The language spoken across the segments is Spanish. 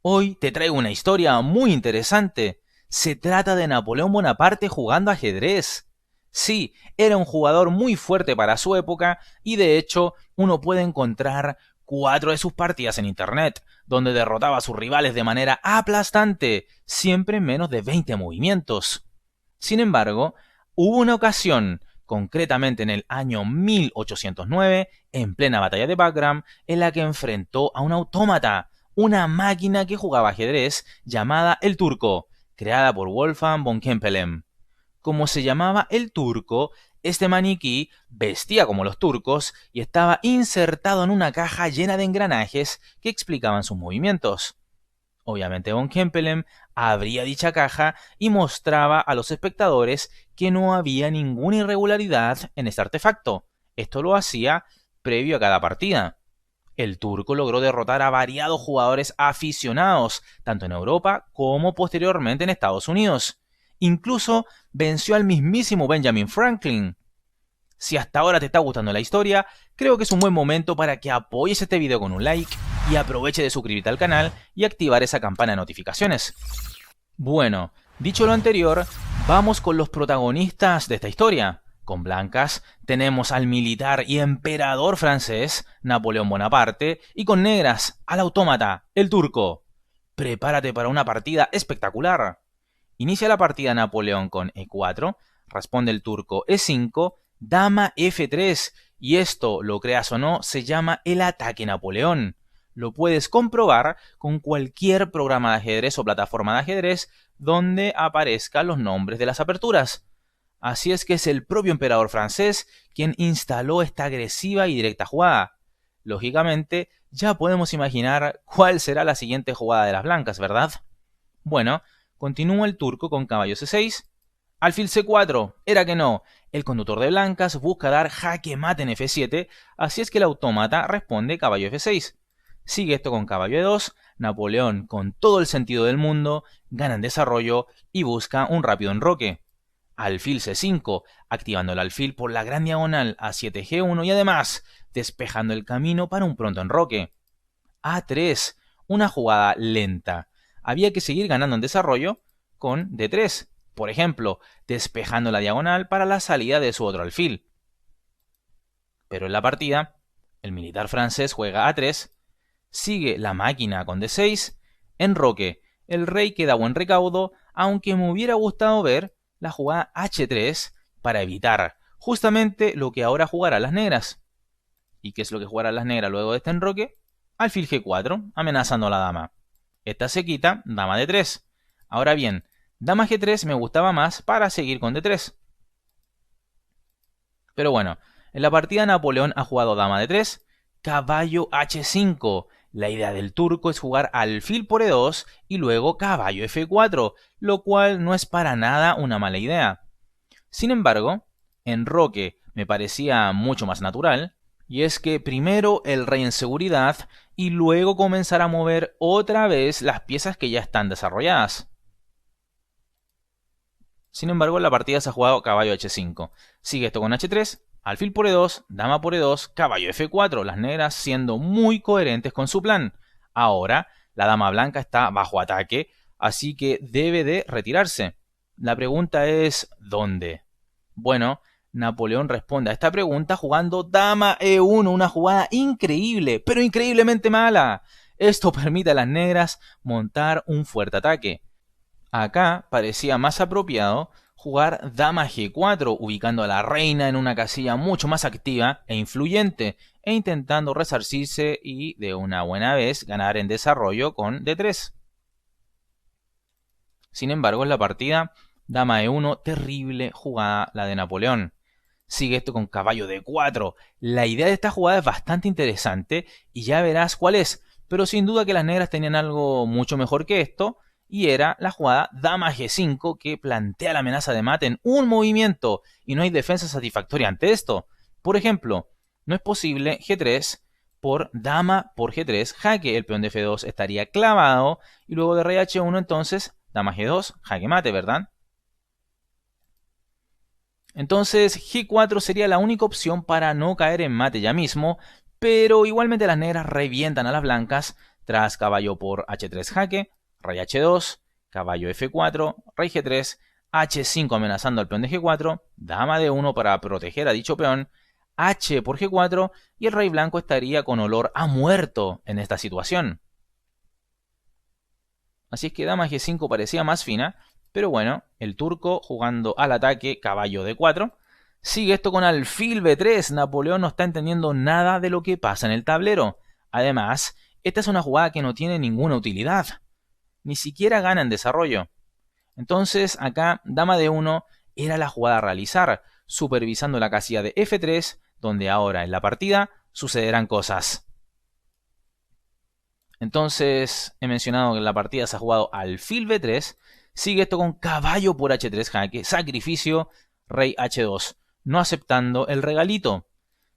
Hoy te traigo una historia muy interesante. Se trata de Napoleón Bonaparte jugando ajedrez. Sí, era un jugador muy fuerte para su época y de hecho uno puede encontrar 4 de sus partidas en internet, donde derrotaba a sus rivales de manera aplastante, siempre en menos de 20 movimientos. Sin embargo, hubo una ocasión, concretamente en el año 1809, en plena batalla de Bagram, en la que enfrentó a un autómata, una máquina que jugaba ajedrez llamada el Turco, creada por Wolfgang von Kempelen. Como se llamaba el Turco, este maniquí vestía como los turcos y estaba insertado en una caja llena de engranajes que explicaban sus movimientos. Obviamente von Kempelen abría dicha caja y mostraba a los espectadores que no había ninguna irregularidad en este artefacto. Esto lo hacía previo a cada partida. El turco logró derrotar a variados jugadores aficionados, tanto en Europa como posteriormente en Estados Unidos. Incluso venció al mismísimo Benjamin Franklin. Si hasta ahora te está gustando la historia, creo que es un buen momento para que apoyes este video con un like y aproveche de suscribirte al canal y activar esa campana de notificaciones. Bueno, dicho lo anterior, vamos con los protagonistas de esta historia. Con blancas tenemos al militar y emperador francés, Napoleón Bonaparte, y con negras, al autómata, el turco. Prepárate para una partida espectacular. Inicia la partida Napoleón con E4, responde el turco E5, dama F3, y esto, lo creas o no, se llama el ataque Napoleón. Lo puedes comprobar con cualquier programa de ajedrez o plataforma de ajedrez donde aparezcan los nombres de las aperturas. Así es que es el propio emperador francés quien instaló esta agresiva y directa jugada. Lógicamente, ya podemos imaginar cuál será la siguiente jugada de las blancas, ¿verdad? Bueno, continúa el turco con caballo C6. Alfil C4, era que no. El conductor de blancas busca dar jaque mate en F7, así es que el autómata responde caballo F6. Sigue esto con caballo E2, Napoleón, con todo el sentido del mundo, gana en desarrollo y busca un rápido enroque. Alfil C5, activando el alfil por la gran diagonal A7G1 y además despejando el camino para un pronto enroque. A3, una jugada lenta. Había que seguir ganando en desarrollo con D3, por ejemplo, despejando la diagonal para la salida de su otro alfil. Pero en la partida, el militar francés juega A3, sigue la máquina con D6, enroque, el rey queda a buen recaudo, aunque me hubiera gustado ver la jugada H3 para evitar justamente lo que ahora jugarán las negras. ¿Y qué es lo que jugarán las negras luego de este enroque? Alfil G4, amenazando a la dama. Esta se quita, dama D3. Ahora bien, dama G3 me gustaba más para seguir con D3. Pero bueno, en la partida Napoleón ha jugado dama D3, caballo H5. La idea del turco es jugar alfil por E2 y luego caballo F4, lo cual no es para nada una mala idea. Sin embargo, enroque me parecía mucho más natural, y es que primero el rey en seguridad y luego comenzar a mover otra vez las piezas que ya están desarrolladas. Sin embargo, en la partida se ha jugado caballo H5. Sigue esto con H3, alfil por E2, dama por E2, caballo F4, las negras siendo muy coherentes con su plan. Ahora, la dama blanca está bajo ataque, así que debe de retirarse. La pregunta es, ¿dónde? Bueno, Napoleón responde a esta pregunta jugando dama E1, una jugada increíble, pero increíblemente mala. Esto permite a las negras montar un fuerte ataque. Acá parecía más apropiado jugar dama G4, ubicando a la reina en una casilla mucho más activa e influyente, e intentando resarcirse y de una buena vez ganar en desarrollo con D3. Sin embargo, en la partida, dama E1, terrible jugada la de Napoleón. Sigue esto con caballo D4. La idea de esta jugada es bastante interesante y ya verás cuál es, pero sin duda que las negras tenían algo mucho mejor que esto, y era la jugada dama G5 que plantea la amenaza de mate en un movimiento y no hay defensa satisfactoria ante esto. Por ejemplo, no es posible G3 por dama por G3, jaque, el peón de F2 estaría clavado y luego de rey H1 entonces dama G2, jaque mate, ¿verdad? Entonces G4 sería la única opción para no caer en mate ya mismo, pero igualmente las negras revientan a las blancas tras caballo por h3 jaque, rey h2, caballo f4, rey g3, h5 amenazando al peón de g4, dama d1 para proteger a dicho peón, h por g4 y el rey blanco estaría con olor a muerto en esta situación. Así es que dama g5 parecía más fina, pero bueno, el turco jugando al ataque caballo d4. Sigue esto con alfil b3, Napoleón no está entendiendo nada de lo que pasa en el tablero. Además, esta es una jugada que no tiene ninguna utilidad, ni siquiera gana en desarrollo. Entonces acá dama d1 era la jugada a realizar, supervisando la casilla de f3, donde ahora en la partida sucederán cosas. Entonces he mencionado que en la partida se ha jugado alfil b3, sigue esto con caballo por h3 jaque, sacrificio, rey h2, no aceptando el regalito.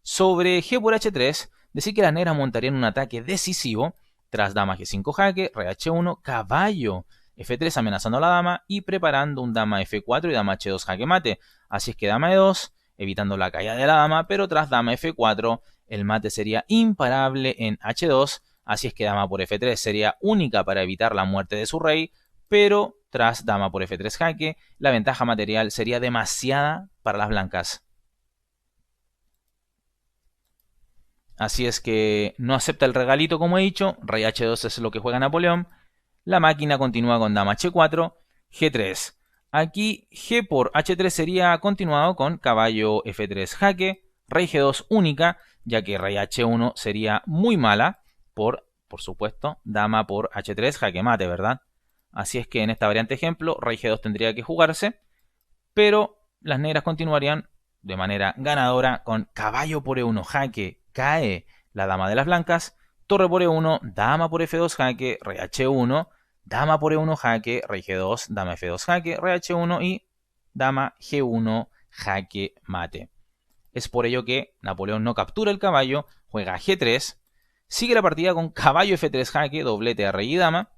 Sobre g por h3, decir que las negras montarían un ataque decisivo, tras dama g5 jaque, rey h1, caballo f3 amenazando a la dama y preparando un dama f4 y dama h2 jaque mate. Así es que dama e2, evitando la caída de la dama, pero tras dama f4 el mate sería imparable en h2, así es que dama por f3 sería única para evitar la muerte de su rey, pero tras dama por f3 jaque la ventaja material sería demasiada para las blancas. Así es que no acepta el regalito como he dicho, rey h2 es lo que juega Napoleón. La máquina continúa con dama h4, g3. Aquí g por h3 sería continuado con caballo f3 jaque, rey g2 única, ya que rey h1 sería muy mala por supuesto, dama por h3 jaque mate, ¿verdad? Así es que en esta variante ejemplo, rey g2 tendría que jugarse, pero las negras continuarían de manera ganadora con caballo por e1 jaque, cae la dama de las blancas, torre por e1, dama por f2 jaque, rey h1, dama por e1 jaque, rey g2, dama f2 jaque, rey h1 y dama g1 jaque mate. Es por ello que Napoleón no captura el caballo, juega g3, sigue la partida con caballo f3 jaque, doblete a rey y dama,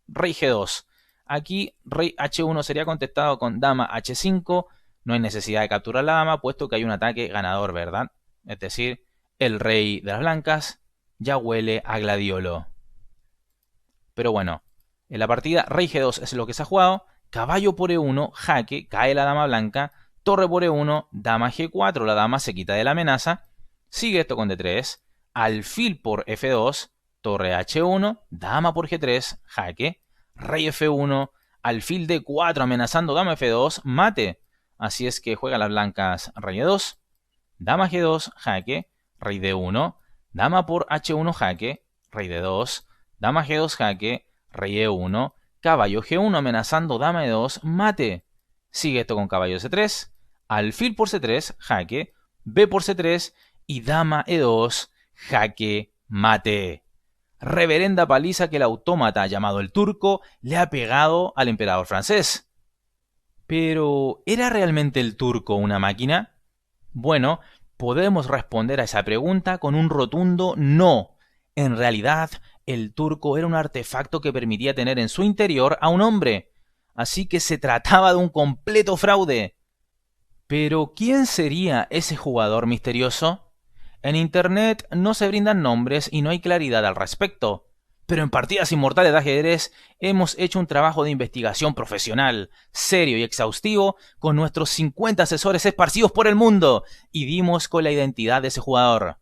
rey g2. Aquí rey h1 sería contestado con dama h5, no hay necesidad de capturar la dama puesto que hay un ataque ganador, ¿verdad? Es decir, el rey de las blancas ya huele a gladiolo. Pero bueno, en la partida rey g2 es lo que se ha jugado, caballo por e1, jaque, cae la dama blanca, torre por e1, dama g4, la dama se quita de la amenaza, sigue esto con d3, alfil por f2, torre h1, dama por g3, jaque, rey f1, alfil d4 amenazando dama f2, mate. Así es que juega las blancas rey e2, dama g2, jaque, rey d1, dama por h1 jaque, rey d2, dama g2 jaque, rey e1, caballo g1 amenazando dama e2, mate. Sigue esto con caballo c3, alfil por c3, jaque, b por c3 y dama e2, jaque mate. Reverenda paliza que el autómata llamado el turco le ha pegado al emperador francés. Pero, ¿era realmente el turco una máquina? Bueno, podemos responder a esa pregunta con un rotundo no. En realidad, el turco era un artefacto que permitía tener en su interior a un hombre. Así que se trataba de un completo fraude. Pero, ¿quién sería ese jugador misterioso? En internet no se brindan nombres y no hay claridad al respecto. Pero en Partidas Inmortales de Ajedrez hemos hecho un trabajo de investigación profesional, serio y exhaustivo con nuestros 50 asesores esparcidos por el mundo y dimos con la identidad de ese jugador.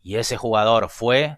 Y ese jugador fue...